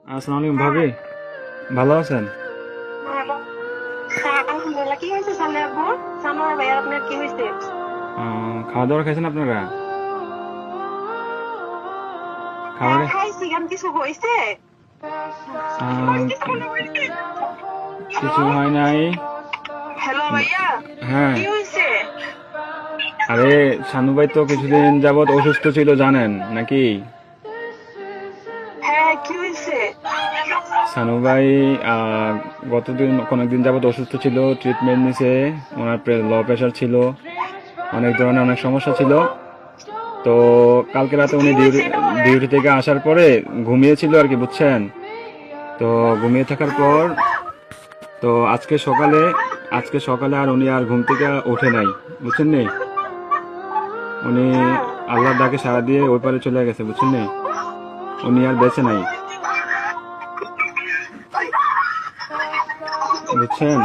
আসসালামু আলাইকুম ভাবি, ভালো আছেন? হ্যাঁ, আলহামদুলিল্লাহ। কি হয়েছে সামনে আব্বু? সানোয়ার ভাইয়ার আপনার কি হয়েছে? খাওয়া দাওয়া খাইছেন আপনারা? হ্যাঁ, খাবারে খাইছি। কেন কিছু হয়েছে? কিছু হয় নাই। হ্যালো ভাইয়া, হ্যাঁ, কি হয়েছে? আরে শানু ভাই তো কিছুদিন যাবত অসুস্থ ছিল জানেন নাকি? হ্যাঁ, কি হয়েছে? শানু ভাই গতদিন কয়েকদিন যাবত অসুস্থ ছিল, ট্রিটমেন্ট নিছে। ওনার লো প্রেশার ছিল, অনেক ধরনের অনেক সমস্যা ছিল। তো কালকে রাতে কি উনি হয়েছে এটা বলেন। ডিউটি থেকে আসার পরে ঘুমিয়েছিল আর কি, বুঝছেন? তো ঘুমিয়ে থাকার হ্যাঁ, পর তো আজকে সকালে আর উনি আর ঘুম থেকে ওঠে নাই, বুঝছেন নি? উনি হ্যাঁ। আল্লাহর ডাকে সাড়া দিয়ে ওই পারে চলে গেছে, বুঝছেন নি? উনি আর বেঁচে নাই, বুঝছেন?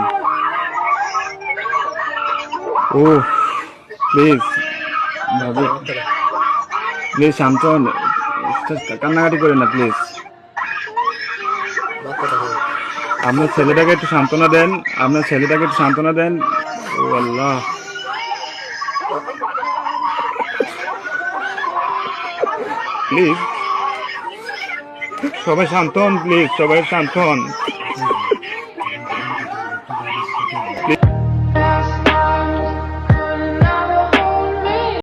ও প্লিজ ভাবি, প্লিজ শান্ত হন। কান্নাকাটি করেন না প্লিজ। আপনার ছেলেটাকে একটু সান্ত্বনা দেন। ও আল্লাহ, প্লিজ সবাই শান্ত হন, প্লিজ সবাই শান্ত হন।